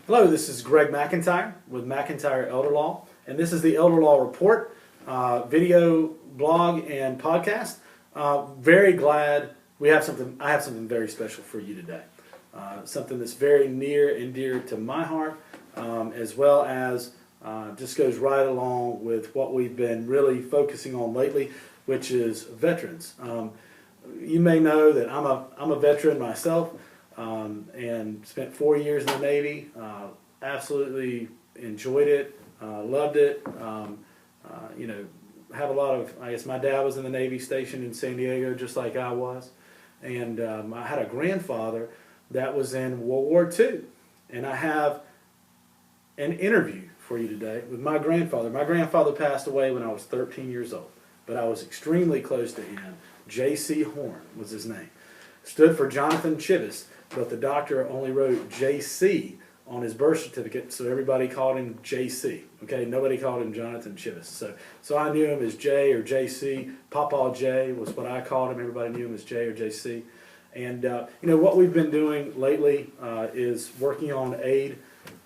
Hello, this is Greg McIntyre with McIntyre Elder Law, and this is the Elder Law Report, video, blog, and podcast. Very glad I have something very special for you today. Something that's very near and dear to my heart, as well as just goes right along with what we've been really focusing on lately, which is veterans. You may know that I'm a veteran myself. And spent 4 years in the Navy. Absolutely enjoyed it, loved it. Have a lot of, I guess my dad was in the Navy stationed in San Diego just like I was. And I had a grandfather that was in World War II. And I have an interview for you today with my grandfather. My grandfather passed away when I was 13 years old, but I was extremely close to him. J.C. Horne was his name. Stood for Jonathan Chivvis, but the doctor only wrote J.C. on his birth certificate, so everybody called him J.C. Okay, nobody called him Jonathan Chivvis. So I knew him as J or J.C. Papa J was what I called him. Everybody knew him as J or J.C. And what we've been doing lately is working on aid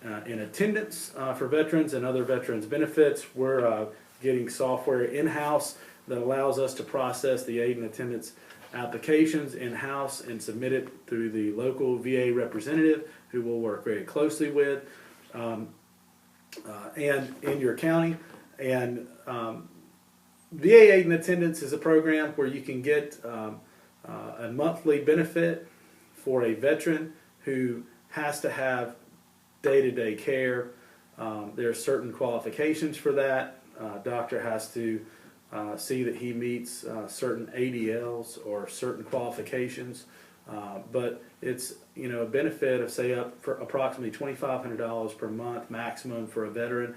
and attendance for veterans and other veterans benefits. We're getting software in-house that allows us to process the aid and attendance applications in-house and submit it through the local VA representative who we'll work very closely with and in your county. And VA Aid and Attendance is a program where you can get a monthly benefit for a veteran who has to have day-to-day care. There are certain qualifications for that. Doctor has to see that he meets certain ADLs or certain qualifications, but it's a benefit of say up for approximately $2,500 per month maximum for a veteran.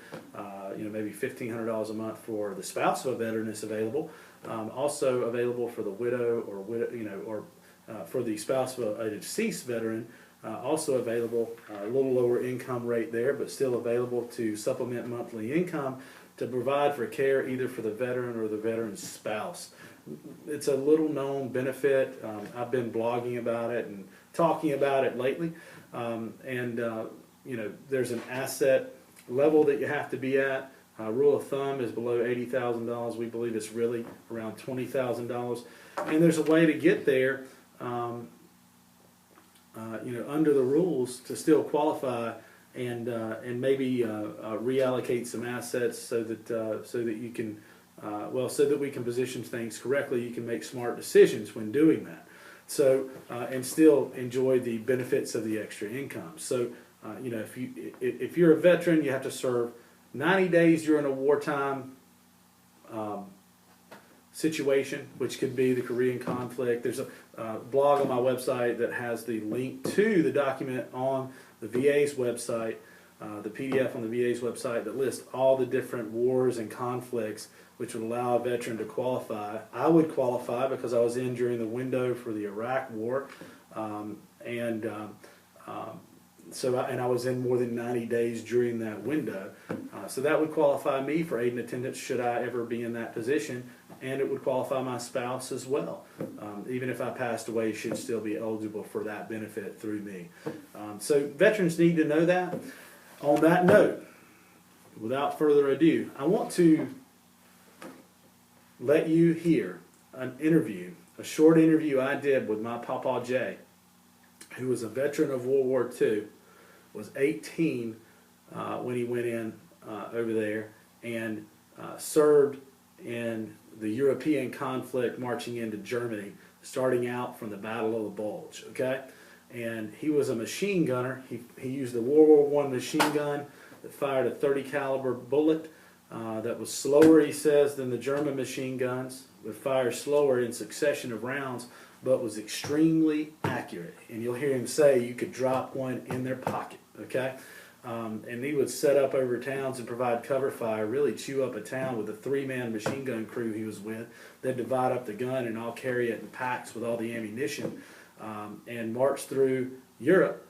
Maybe $1,500 a month for the spouse of a veteran is available. Also available for the widow or for the spouse of a deceased veteran. Also available, a little lower income rate there, but still available to supplement monthly income to provide for care either for the veteran or the veteran's spouse. It's a little known benefit. I've been blogging about it and talking about it lately. There's an asset level that you have to be at. Rule of thumb is below $80,000. We believe it's really around $20,000. And there's a way to get there, under the rules to still qualify and maybe reallocate some assets so that you can so that we can position things correctly. You can make smart decisions when doing that. So and still enjoy the benefits of the extra income. So if you're a veteran, you have to serve 90 days during a wartime situation, which could be the Korean conflict. There's a blog on my website that has the link to the document on the VA's website, the PDF on the VA's website that lists all the different wars and conflicts which would allow a veteran to qualify. I would qualify because I was in during the window for the Iraq War, and I was in more than 90 days during that window. So that would qualify me for aid and attendance should I ever be in that position, and it would qualify my spouse as well. Even if I passed away, should still be eligible for that benefit through me. So veterans need to know that. On that note, without further ado, I want to let you hear an interview, a short interview I did with my Papa J, who was a veteran of World War II, was 18 when he went in over there and served in the European conflict marching into Germany, starting out from the Battle of the Bulge, okay? And he was a machine gunner. He used the World War I machine gun that fired a 30 caliber bullet that was slower, he says, than the German machine guns, would fire slower in succession of rounds, but was extremely accurate. And you'll hear him say you could drop one in their pocket, okay? And he would set up over towns and provide cover fire, really chew up a town with a 3-man machine gun crew he was with. They'd divide up the gun and all carry it in packs with all the ammunition and march through Europe,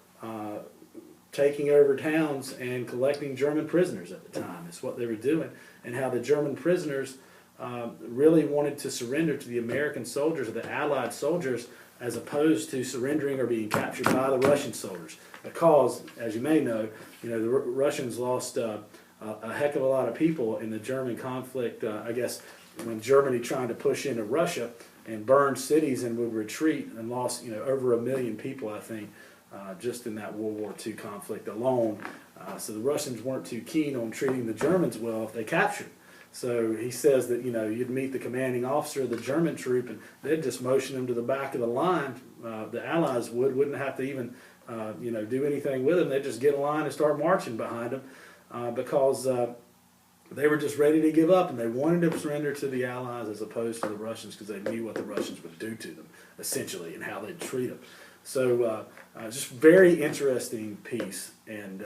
taking over towns and collecting German prisoners at the time. It's what they were doing, and how the German prisoners really wanted to surrender to the American soldiers or the Allied soldiers as opposed to surrendering or being captured by the Russian soldiers. Because, as you may know, the Russians lost a heck of a lot of people in the German conflict. I guess when Germany tried to push into Russia and burned cities and would retreat, and lost over 1 million people, I think, just in that World War II conflict alone. So the Russians weren't too keen on treating the Germans well if they captured. So he says that you'd meet the commanding officer of the German troop and they'd just motion him to the back of the line. The Allies wouldn't have to even do anything with him. They'd just get in line and start marching behind him because they were just ready to give up, and they wanted to surrender to the Allies as opposed to the Russians because they knew what the Russians would do to them, essentially, and how they'd treat them. So just very interesting piece, and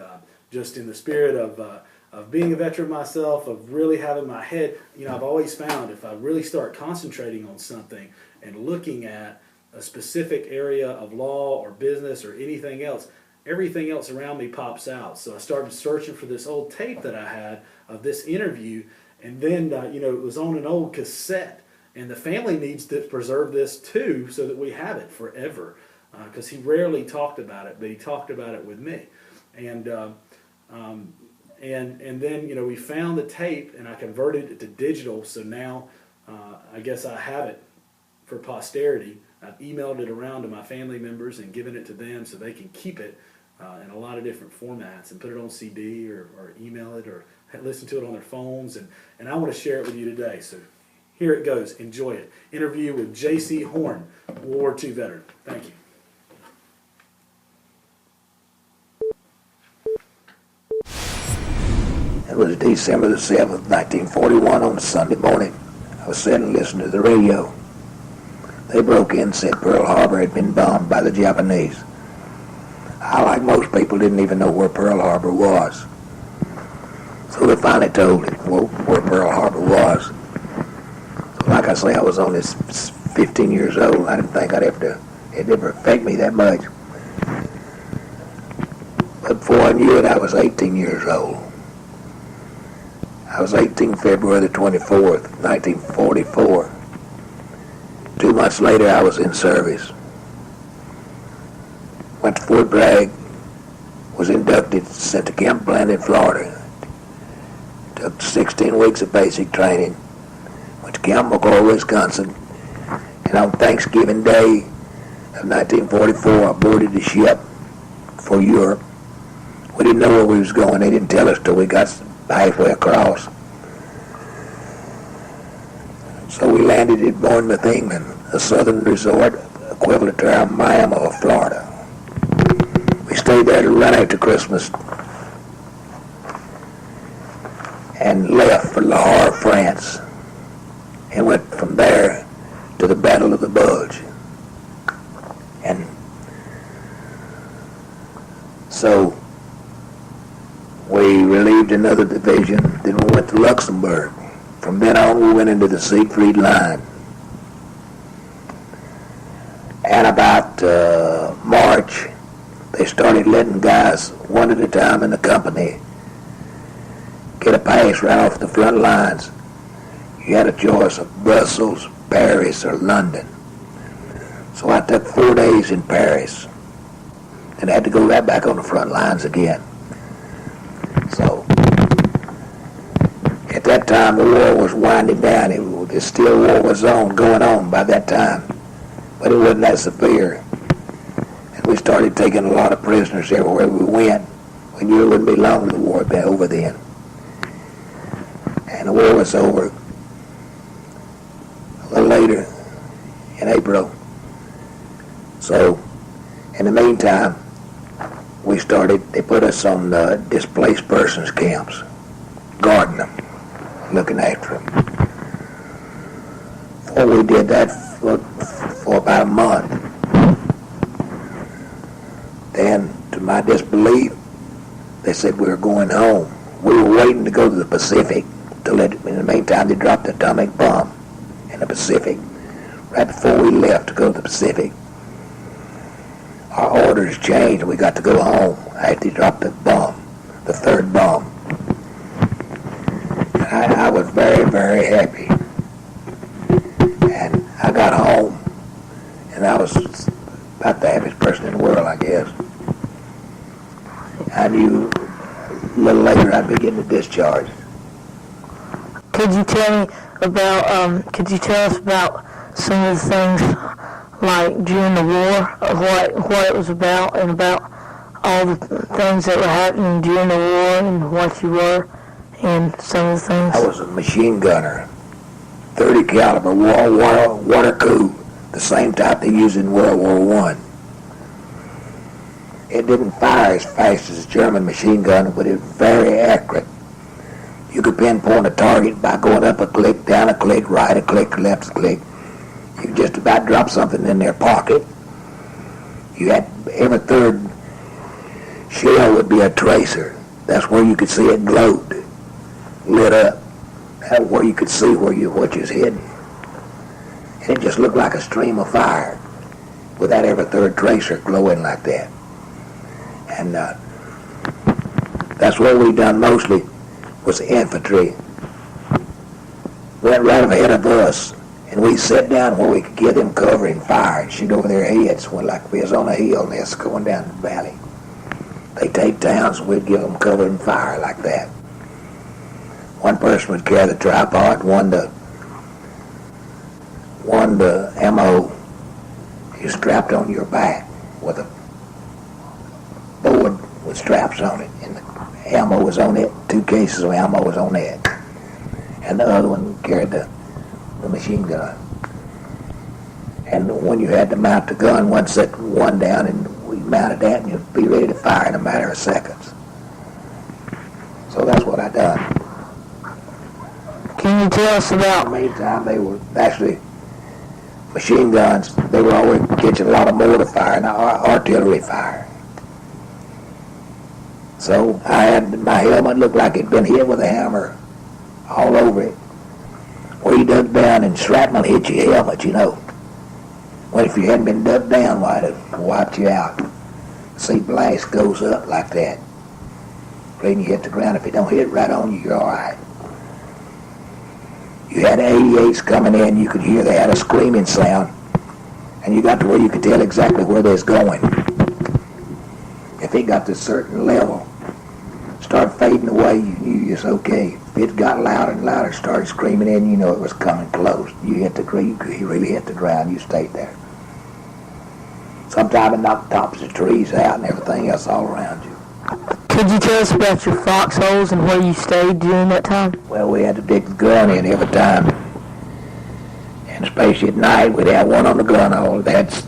just in the spirit of being a veteran myself, of really having my head, I've always found if I really start concentrating on something and looking at a specific area of law or business or anything else, everything else around me pops out. So I started searching for this old tape that I had of this interview, and then it was on an old cassette, and the family needs to preserve this too so that we have it forever, because he rarely talked about it, but he talked about it with me. And then we found the tape, and I converted it to digital, so now I guess I have it for posterity. I've emailed it around to my family members and given it to them so they can keep it in a lot of different formats and put it on CD or email it or listen to it on their phones. And I want to share it with you today. So here it goes. Enjoy it. Interview with J.C. Horne, World War II veteran. Thank you. It was December the 7th, 1941 on a Sunday morning. I was sitting listening to the radio. They broke in and said Pearl Harbor had been bombed by the Japanese. I, like most people, didn't even know where Pearl Harbor was. So they finally told me where Pearl Harbor was. So like I say, I was only 15 years old. I didn't think it'd ever affect me that much. But before I knew it, I was 18 years old. I was 18 February the 24th, 1944. 2 months later, I was in service. Went to Fort Bragg, was inducted, sent to Camp Bland in Florida. Took 16 weeks of basic training. Went to Camp McCall, Wisconsin. And on Thanksgiving Day of 1944, I boarded the ship for Europe. We didn't know where we was going. They didn't tell us till we got halfway across. So we landed at Bournemouth, England, a southern resort equivalent to our Miami of Florida. We stayed there to run after Christmas and left for La Havre, France, and went from there to the Battle of the Bulge. And so we relieved another division, then we went to Luxembourg. From then on, we went into the Siegfried Line. And about March, they started letting guys one at a time in the company get a pass right off the front lines. You had a choice of Brussels, Paris, or London. So I took 4 days in Paris and had to go right back on the front lines again. So at that time, the war was winding down. The still war was going on by that time, but it wasn't that severe. And we started taking a lot of prisoners everywhere we went. We knew it wouldn't be long till the war would be over then. And the war was over a little later in April. So in the meantime, they put us on displaced persons camps, guarding them, looking after them. Well, we did that for about a month. Then, to my disbelief, they said we were going home. We were waiting to go to the Pacific. In the meantime, they dropped an atomic bomb in the Pacific. Right before we left to go to the Pacific, our orders changed. We got to go home after they dropped the bomb, the third bomb. And I was very, very happy. And I got home, and I was about the happiest person in the world, I guess. I knew a little later I'd be getting a discharge. Could you tell me about, could you tell us about some of the things, like during the war, of what it was about, and about all the things that were happening during the war, and what you were, and some of the things? I was a machine gunner, 30 caliber water coup, the same type they used in World War I. It didn't fire as fast as a German machine gun, but it was very accurate. You could pinpoint a target by going up a click, down a click, right a click, left a click. You could just about drop something in their pocket. You had every third shell would be a tracer. That's where you could see it glowed, lit up. That's where you could see what you was hidden. And it just looked like a stream of fire with that every third tracer glowing like that. And that's what we done mostly, was the infantry. Went right ahead of us, and we sat down where we could get them covering fire and shoot over their heads when like we was on a hill and they was going down the valley. They take towns and we'd give them covering fire like that. One person would carry the tripod, one the ammo you strapped on your back with a board with straps on it, and the ammo was on it. 2 cases of ammo was on it, and the other one carried the machine gun. And when you had to mount the gun, one set one down, and we mounted that, and you'd be ready to fire in a matter of seconds. So that's what I done. Can you tell us about? In the meantime, they were actually machine guns. They were always catching a lot of mortar fire and artillery fire. So I had my helmet looked like it'd been hit with a hammer all over it. Where you dug down and shrapnel hit your helmet, you know. Well, if you hadn't been dug down, why it'd wiped you out. See, blast goes up like that. When you hit the ground, if it don't hit right on you, you're all right. You had 88s coming in, you could hear they had a screaming sound, and you got to where you could tell exactly where they was going. If it got to a certain level, started fading away, you knew it's okay. If it got louder and louder, started screaming in, you know it was coming close. You hit the ground, you really hit the ground, you stayed there. Sometimes it knocked the tops of trees out and everything else all around you. Could you tell us about your foxholes and where you stayed during that time? Well, we had to dig the gun in every time. And especially at night, we'd have one on the gun hole. That's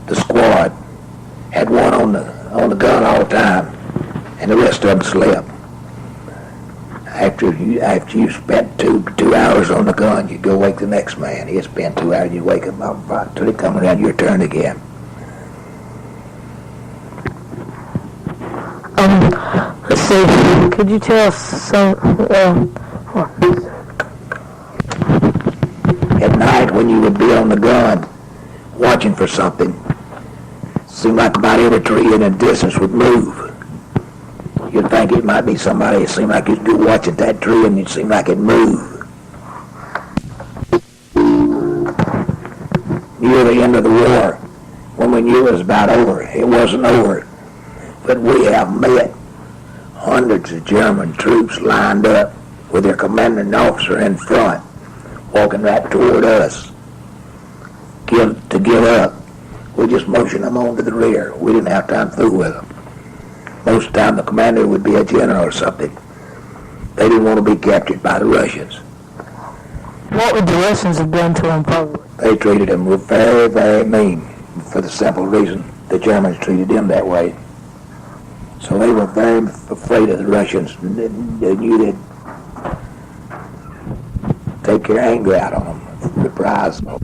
the squad had one on the gun all the time, and the rest of them slept. After you spent two hours on the gun, you'd go wake the next man. He'd spend 2 hours, you'd wake him up until it come around your turn again. Let's see, could you tell us some, At night, when you would be on the gun, watching for something, seemed like about every tree in the distance would move. You'd think it might be somebody. It seemed like you'd go watching that tree and it seemed like it'd move. Near the end of the war, when we knew it was about over, it wasn't over. But we have met hundreds of German troops lined up with their commanding officer in front, walking right toward us to give up. We just motioned them on to the rear. We didn't have time to fool with them. Most of the time the commander would be a general or something. They didn't want to be captured by the Russians. What would the Russians have done to them probably? They treated them very, very mean for the simple reason the Germans treated them that way. So they were very afraid of the Russians. They knew they'd take their anger out on them, reprise them.